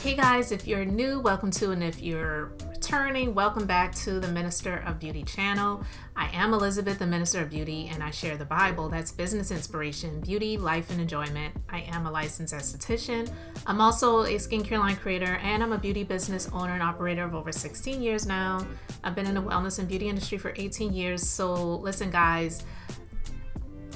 Hey guys, if you're new, welcome to, and if you're returning, welcome back to the Minister of Beauty channel. I am Elizabeth, the Minister of Beauty, and I share the Bible. That's business inspiration, beauty, life, and enjoyment. I am a licensed esthetician. I'm also a skincare line creator, and I'm a beauty business owner and operator of over 16 years now. I've been in the wellness and beauty industry for 18 years. So listen, guys,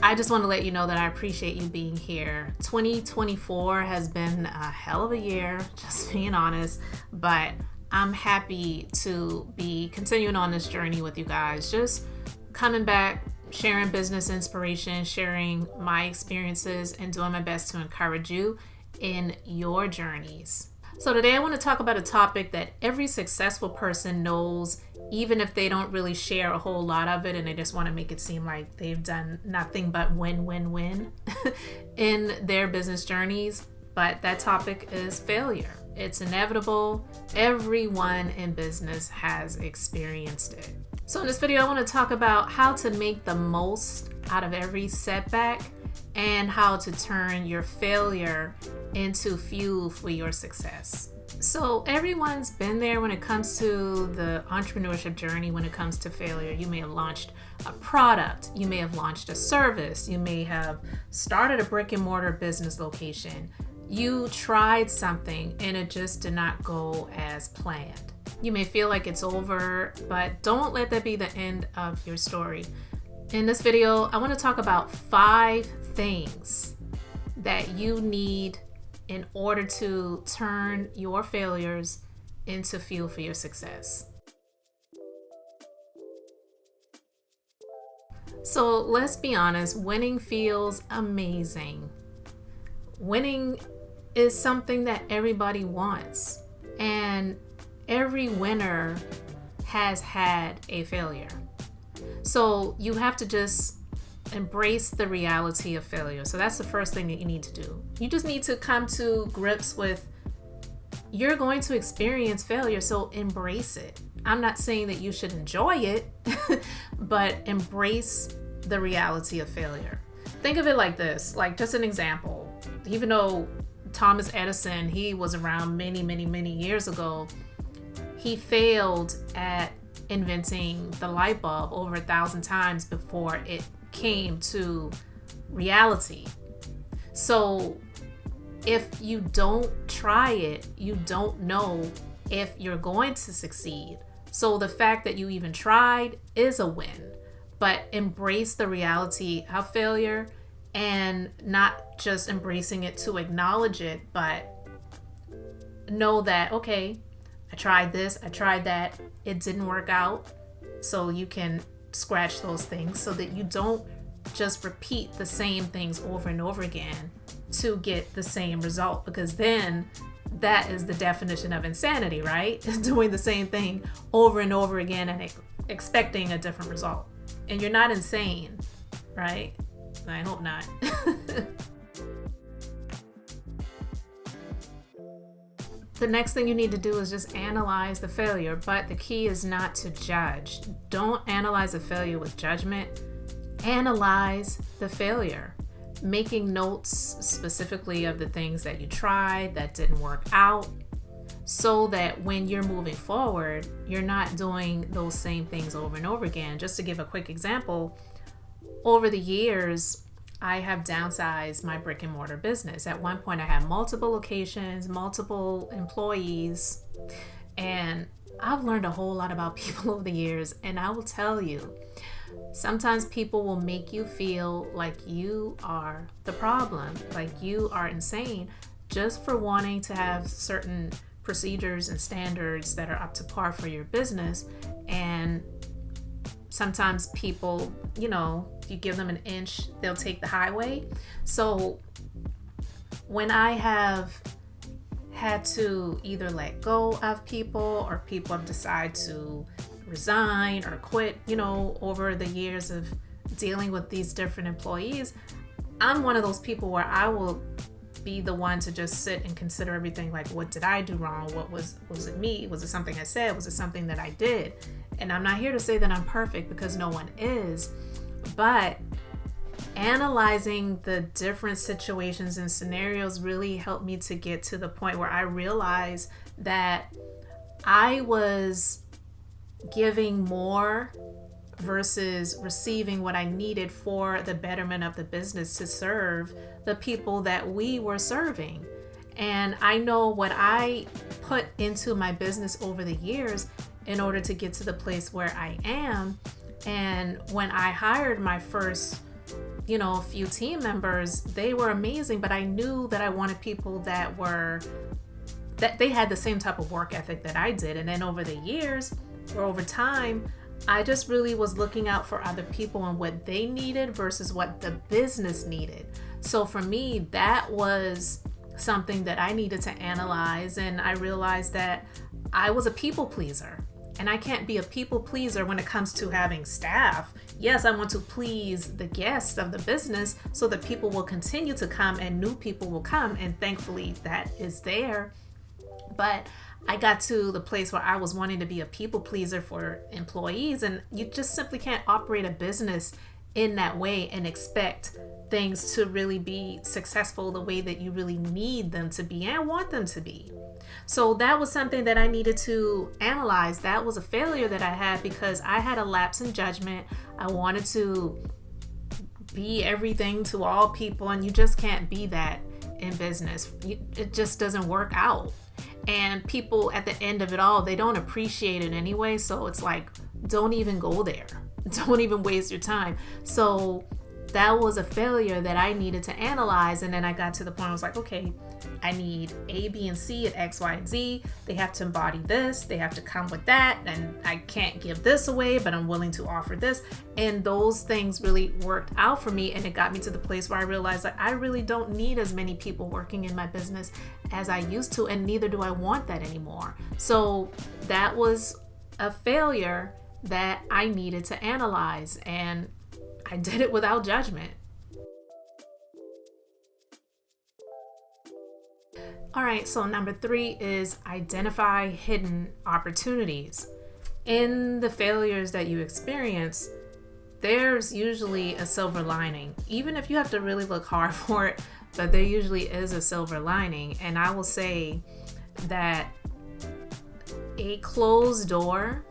I just want to let you know that I appreciate you being here. 2024 has been a hell of a year, just being honest, but I'm happy to be continuing on this journey with you guys, just coming back, sharing business inspiration, sharing my experiences, and doing my best to encourage you in your journeys. So today I want to talk about a topic that every successful person knows, even if they don't really share a whole lot of it and they just want to make it seem like they've done nothing but win in their business journeys. But that topic is failure. It's inevitable. Everyone in business has experienced it. So in this video, I want to talk about how to make the most out of every setback and how to turn your failure into fuel for your success. So everyone's been there when it comes to the entrepreneurship journey. When it comes to failure, you may have launched a product, you may have launched a service, you may have started a brick and mortar business location. You tried something and it just did not go as planned. You may feel like it's over, but don't let that be the end of your story. In this video, I want to talk about 5 things that you need in order to turn your failures into fuel for your success. So let's be honest, winning feels amazing. Winning is something that everybody wants, and every winner has had a failure. So you have to just embrace the reality of failure. So that's the first thing that you need to do. You just need to come to grips with you're going to experience failure, so embrace it. I'm not saying that you should enjoy it, but embrace the reality of failure. Think of it like this, like just an example. Even though Thomas Edison, he was around many years ago, he failed at inventing the light bulb over 1,000 times before it came to reality. So if you don't try it, you don't know if you're going to succeed. So the fact that you even tried is a win. But embrace the reality of failure, and not just embracing it to acknowledge it, but know that, okay, I tried this, I tried that, it didn't work out. So you can scratch those things so that you don't just repeat the same things over and over again to get the same result, because then that is the definition of insanity, right? Doing the same thing over and over again and expecting a different result. And you're not insane, right? I hope not. The next thing you need to do is just analyze the failure, but the key is not to judge. Don't analyze the failure with judgment. Analyze the failure, making notes specifically of the things that you tried that didn't work out, so that when you're moving forward, you're not doing those same things over and over again. Just to give a quick example, over the years, I have downsized my brick and mortar business. At one point, I had multiple locations, multiple employees, and I've learned a whole lot about people over the years. And I will tell you, sometimes people will make you feel like you are the problem, like you are insane, just for wanting to have certain procedures and standards that are up to par for your business. And sometimes people, if you give them an inch, they'll take the highway. So when I have had to either let go of people, or people have decided to resign or quit, over the years of dealing with these different employees, I'm one of those people where I will be the one to just sit and consider everything, like, what did I do wrong? What was it me? Was it something I said? Was it something that I did? And I'm not here to say that I'm perfect, because no one is, but analyzing the different situations and scenarios really helped me to get to the point where I realized that I was giving more versus receiving what I needed for the betterment of the business to serve the people that we were serving. And I know what I put into my business over the years in order to get to the place where I am. And when I hired my first, few team members, they were amazing, but I knew that I wanted people that they had the same type of work ethic that I did. And then over the years or over time, I just really was looking out for other people and what they needed versus what the business needed. So for me, that was something that I needed to analyze. And I realized that I was a people pleaser. And I can't be a people pleaser when it comes to having staff. Yes, I want to please the guests of the business so that people will continue to come and new people will come. And thankfully that is there. But I got to the place where I was wanting to be a people pleaser for employees, and you just simply can't operate a business in that way and expect things to really be successful the way that you really need them to be and want them to be. So that was something that I needed to analyze. That was a failure that I had because I had a lapse in judgment. I wanted to be everything to all people, and you just can't be that in business. It just doesn't work out. And people at the end of it all, they don't appreciate it anyway. So it's like, don't even go there. Don't even waste your time. So that was a failure that I needed to analyze. And then I got to the point I was like, okay, I need A, B, and C at X, Y, and Z. They have to embody this. They have to come with that. And I can't give this away, but I'm willing to offer this. And those things really worked out for me. And it got me to the place where I realized that I really don't need as many people working in my business as I used to. And neither do I want that anymore. So that was a failure that I needed to analyze. And I did it without judgment. All right, so number 3 is identify hidden opportunities. In the failures that you experience, there's usually a silver lining, even if you have to really look hard for it, but there usually is a silver lining. And I will say that a closed door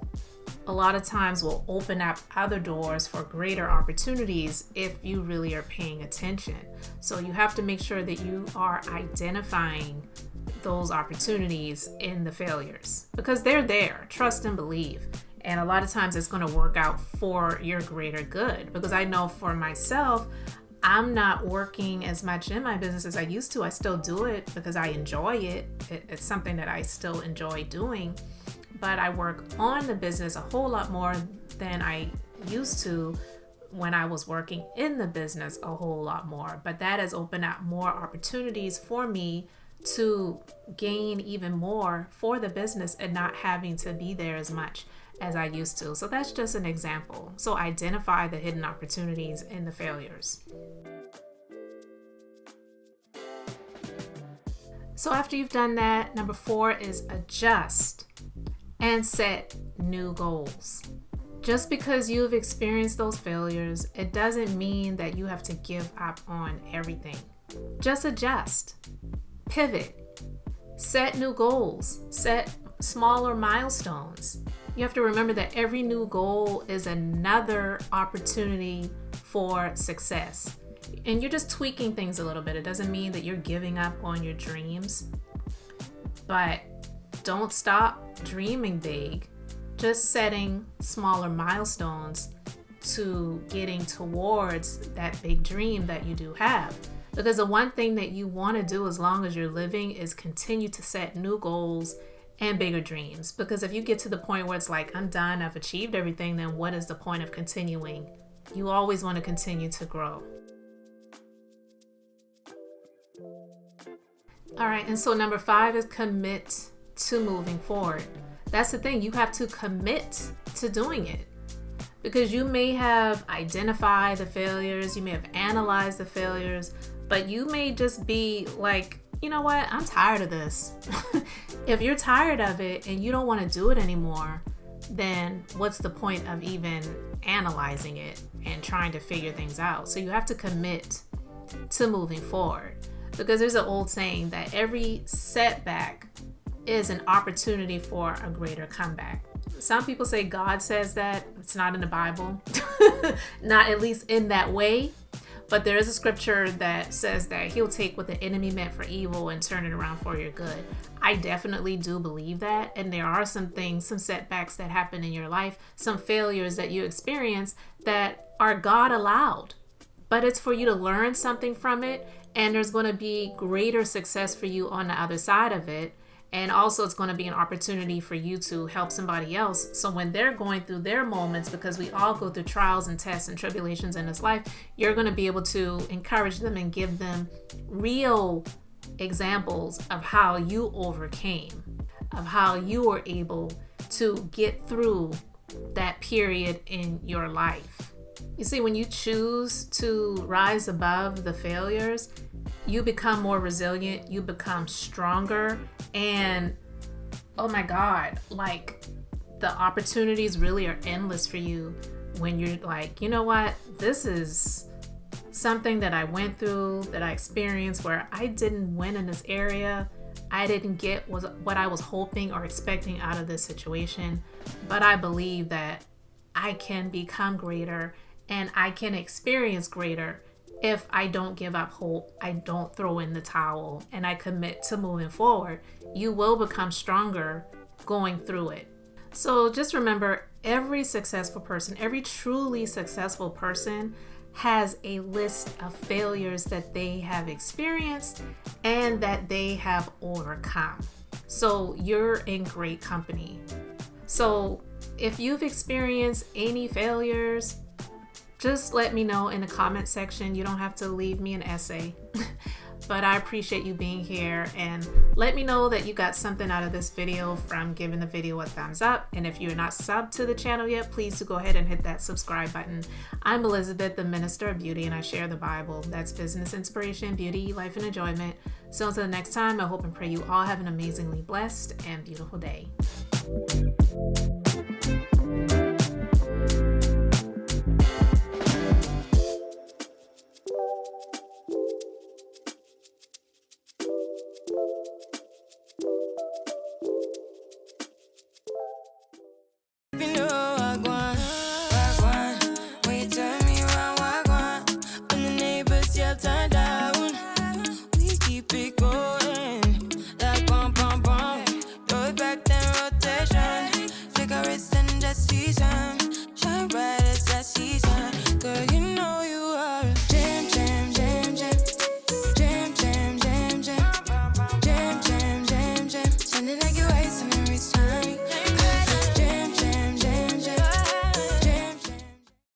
a lot of times will open up other doors for greater opportunities if you really are paying attention. So you have to make sure that you are identifying those opportunities in the failures because they're there. Trust and believe. And a lot of times it's going to work out for your greater good, because I know for myself, I'm not working as much in my business as I used to. I still do it because I enjoy it. It's something that I still enjoy doing. But I work on the business a whole lot more than I used to when I was working in the business a whole lot more. But that has opened up more opportunities for me to gain even more for the business and not having to be there as much as I used to. So that's just an example. So identify the hidden opportunities in the failures. So after you've done that, number 4 is adjust and set new goals. Just because you've experienced those failures, it doesn't mean that you have to give up on everything. Just adjust, pivot, set new goals, set smaller milestones. You have to remember that every new goal is another opportunity for success. And you're just tweaking things a little bit. It doesn't mean that you're giving up on your dreams, but don't stop dreaming big. Just setting smaller milestones to getting towards that big dream that you do have. Because the one thing that you want to do as long as you're living is continue to set new goals and bigger dreams. Because if you get to the point where it's like, I'm done, I've achieved everything, then what is the point of continuing? You always want to continue to grow. All right, and so number 5 is commit to moving forward. That's the thing, you have to commit to doing it. Because you may have identified the failures, you may have analyzed the failures, but you may just be like, you know what, I'm tired of this. If you're tired of it and you don't want to do it anymore, then what's the point of even analyzing it and trying to figure things out? So you have to commit to moving forward, because there's an old saying that every setback is an opportunity for a greater comeback. Some people say God says that. It's not in the Bible, not at least in that way. But there is a scripture that says that he'll take what the enemy meant for evil and turn it around for your good. I definitely do believe that. And there are some things, some setbacks that happen in your life, some failures that you experience that are God allowed. But it's for you to learn something from it. And there's going to be greater success for you on the other side of it. And also it's going to be an opportunity for you to help somebody else. So when they're going through their moments, because we all go through trials and tests and tribulations in this life, you're going to be able to encourage them and give them real examples of how you overcame, of how you were able to get through that period in your life. You see, when you choose to rise above the failures, you become more resilient, you become stronger, and oh my God, like the opportunities really are endless for you when you're like, you know what, this is something that I went through, that I experienced where I didn't win in this area. I didn't get what I was hoping or expecting out of this situation, but I believe that I can become greater and I can experience greater if I don't give up hope, I don't throw in the towel, and I commit to moving forward. You will become stronger going through it. So just remember, every successful person, every truly successful person has a list of failures that they have experienced and that they have overcome. So you're in great company. So if you've experienced any failures, just let me know in the comment section. You don't have to leave me an essay, but I appreciate you being here, and let me know that you got something out of this video from giving the video a thumbs up. And if you're not subbed to the channel yet, please do go ahead and hit that subscribe button. I'm Elizabeth, the Minister of Beauty, and I share the Bible. That's business inspiration, beauty, life, and enjoyment. So until the next time, I hope and pray you all have an amazingly blessed and beautiful day.